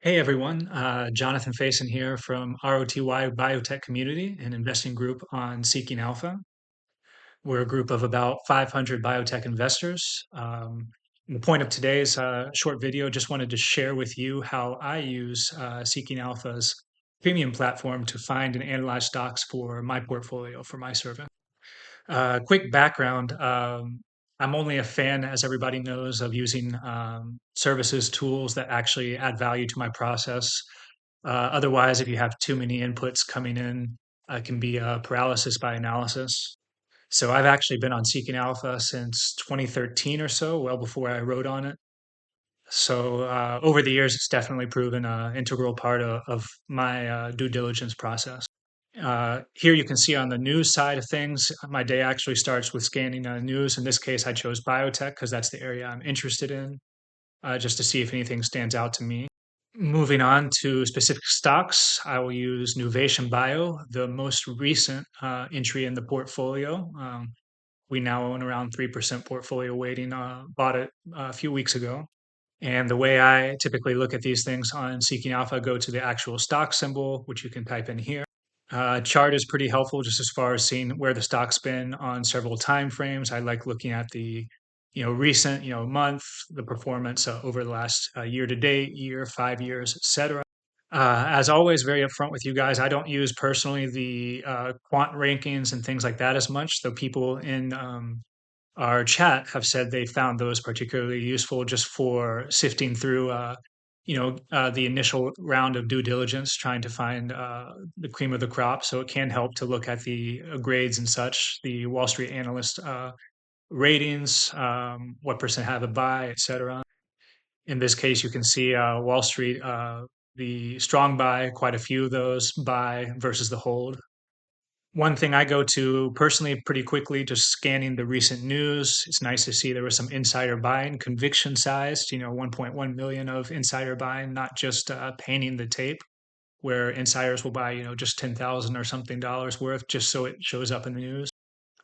Hey everyone, Jonathan Faison here from ROTY Biotech Community, an investing group on Seeking Alpha. We're a group of about 500 biotech investors. The point of today's short video, just wanted to share with you how I use Seeking Alpha's premium platform to find and analyze stocks for my portfolio for my service. Quick background. I'm only a fan, as everybody knows, of using services, tools that actually add value to my process. Otherwise, if you have too many inputs coming in, it can be paralysis by analysis. So I've actually been on Seeking Alpha since 2013 or so, well before I wrote on it. So over the years, it's definitely proven an integral part of my due diligence process. Here you can see on the news side of things, my day actually starts with scanning news. In this case, I chose biotech because that's the area I'm interested in, just to see if anything stands out to me. Moving on to specific stocks, I will use Nuvation Bio, the most recent entry in the portfolio. We now own around 3% portfolio weighting, bought it a few weeks ago. And the way I typically look at these things on Seeking Alpha, go to the actual stock symbol, which you can type in here. Chart is pretty helpful just as far as seeing where the stock's been on several time frames. I like looking at the recent month, the performance over the last year to date, year, 5 years, etc. As always, very upfront with you guys. I don't use personally the quant rankings and things like that as much, though people in our chat have said they found those particularly useful just for sifting through the initial round of due diligence, trying to find the cream of the crop. So it can help to look at the grades and such, the Wall Street analyst ratings, what percent have a buy, etc. In this case, you can see Wall Street, the strong buy, quite a few of those buy versus the hold. One thing I go to personally pretty quickly, just scanning the recent news. It's nice to see there was some insider buying, conviction sized, 1.1 million of insider buying, not just painting the tape, where insiders will buy, just 10,000 or something dollars worth just so it shows up in the news.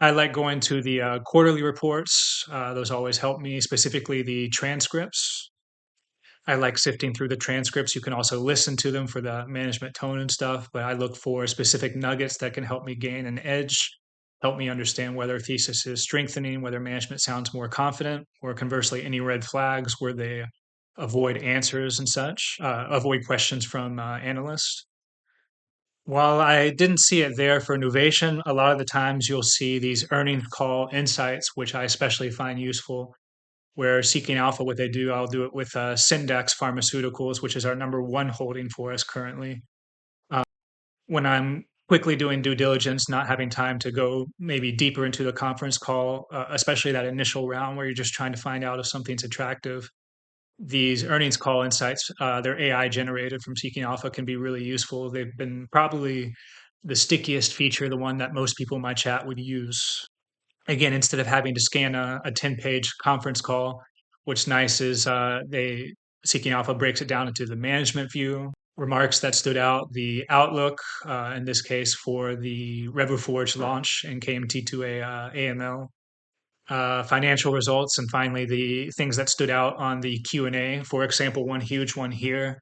I like going to the quarterly reports. Those always help me, specifically the transcripts. I like sifting through the transcripts. You can also listen to them for the management tone and stuff, but I look for specific nuggets that can help me gain an edge, help me understand whether a thesis is strengthening, whether management sounds more confident, or conversely, any red flags where they avoid answers and such, avoid questions from analysts. While I didn't see it there for Nuvation, a lot of the times you'll see these earnings call insights, which I especially find useful where Seeking Alpha, what they do, I'll do it with Syndax Pharmaceuticals, which is our number one holding for us currently. Uh, when I'm quickly doing due diligence, not having time to go maybe deeper into the conference call, especially that initial round where you're just trying to find out if something's attractive. These earnings call insights, they're AI generated from Seeking Alpha, can be really useful. They've been probably the stickiest feature, the one that most people in my chat would use. Again, instead of having to scan a 10-page conference call, what's nice is they Seeking Alpha breaks it down into the management view, remarks that stood out, the outlook, in this case for the Revuforge launch and KMT2A AML, financial results, and finally the things that stood out on the Q&A. For example, one huge one here.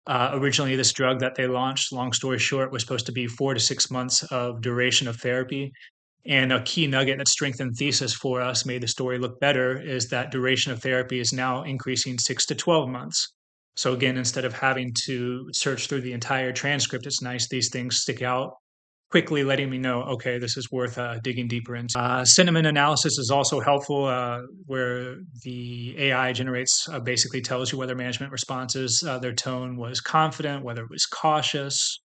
Originally, this drug that they launched, long story short, was supposed to be 4 to 6 months of duration of therapy. And a key nugget that strengthened thesis for us, made the story look better, is that duration of therapy is now increasing 6 to 12 months. So again, instead of having to search through the entire transcript, it's nice these things stick out, quickly letting me know, okay, this is worth digging deeper into. Sentiment analysis is also helpful, where the AI generates, basically tells you whether management responses, their tone was confident, whether it was cautious,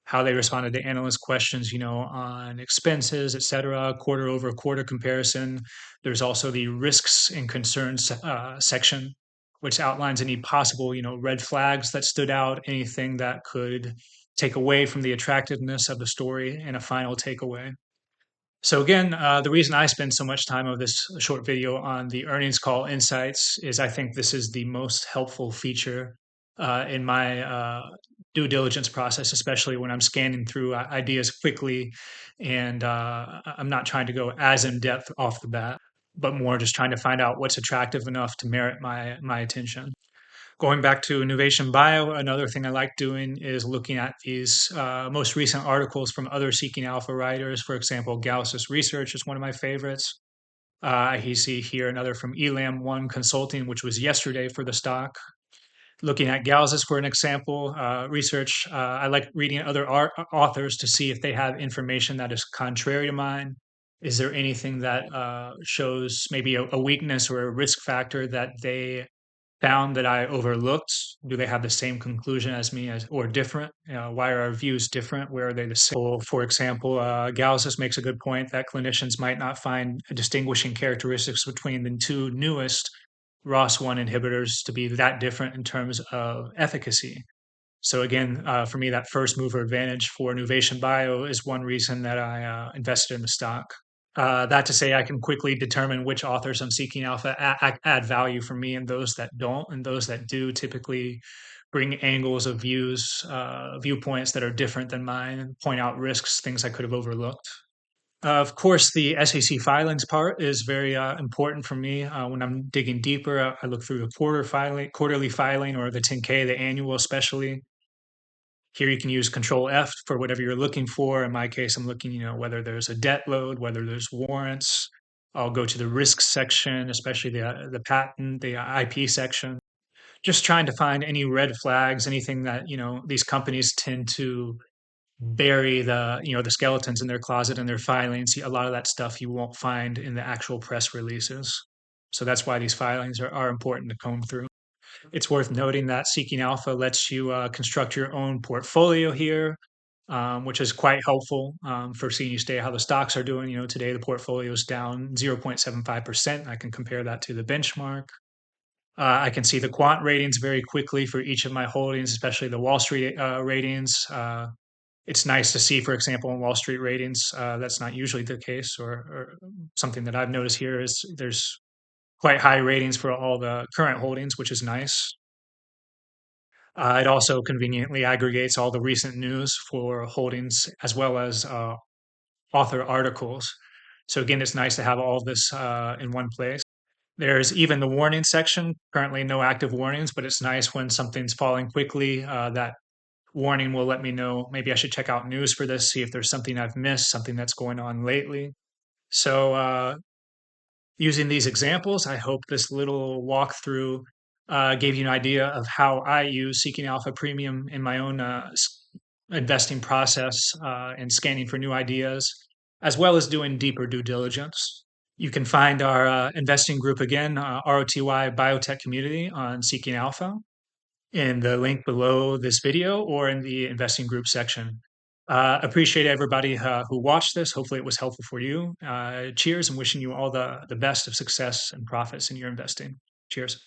how they responded to analyst questions, on expenses, et cetera, quarter over quarter comparison. There's also the risks and concerns section, which outlines any possible, red flags that stood out, anything that could take away from the attractiveness of the story, and a final takeaway. So again, the reason I spend so much time of this short video on the earnings call insights is I think this is the most helpful feature in my due diligence process, especially when I'm scanning through ideas quickly, and I'm not trying to go as in depth off the bat, but more just trying to find out what's attractive enough to merit my attention. Going back to Innovation Bio, another thing I like doing is looking at these most recent articles from other Seeking Alpha writers. For example, Gauss's Research is one of my favorites. I see here another from Elam One Consulting, which was yesterday for the stock. Looking at Gauss's for an example, research, I like reading other authors to see if they have information that is contrary to mine. Is there anything that shows maybe a weakness or a risk factor that they found that I overlooked? Do they have the same conclusion as me or different? Why are our views different? Where are they the same? For example, Gauss makes a good point that clinicians might not find distinguishing characteristics between the two newest ROS1 inhibitors to be that different in terms of efficacy. So again, for me, that first mover advantage for Nuvation Bio is one reason that I invested in the stock. That to say, I can quickly determine which authors I'm seeking alpha add value for me, and those that don't, and those that do typically bring angles of viewpoints that are different than mine, and point out risks, things I could have overlooked. Of course, the SEC filings part is very important for me. When I'm digging deeper, I look through the quarterly filing, or the 10K, the annual especially. Here you can use Control F for whatever you're looking for. In my case, I'm looking, whether there's a debt load, whether there's warrants. I'll go to the risks section, especially the patent, the IP section. Just trying to find any red flags, anything that these companies tend to bury the skeletons in their closet and their filings. A lot of that stuff you won't find in the actual press releases. So that's why these filings are important to comb through. It's worth noting that Seeking Alpha lets you construct your own portfolio here, which is quite helpful for seeing you stay how the stocks are doing. Today the portfolio is down 0.75%. I can compare that to the benchmark. I can see the quant ratings very quickly for each of my holdings, especially the Wall Street ratings. It's nice to see, for example, in Wall Street ratings, that's not usually the case, or something that I've noticed here is there's quite high ratings for all the current holdings, which is nice. It also conveniently aggregates all the recent news for holdings as well as author articles. So again, it's nice to have all of this in one place. There's even the warning section. Currently, no active warnings, but it's nice when something's falling quickly. That warning will let me know maybe I should check out news for this, see if there's something I've missed, something that's going on lately. So using these examples, I hope this little walkthrough gave you an idea of how I use Seeking Alpha Premium in my own investing process and scanning for new ideas, as well as doing deeper due diligence. You can find our investing group again, ROTY Biotech Community on Seeking Alpha, in the link below this video or in the investing group section. Appreciate everybody who watched this. Hopefully it was helpful for you. Cheers, and wishing you all the best of success and profits in your investing. Cheers.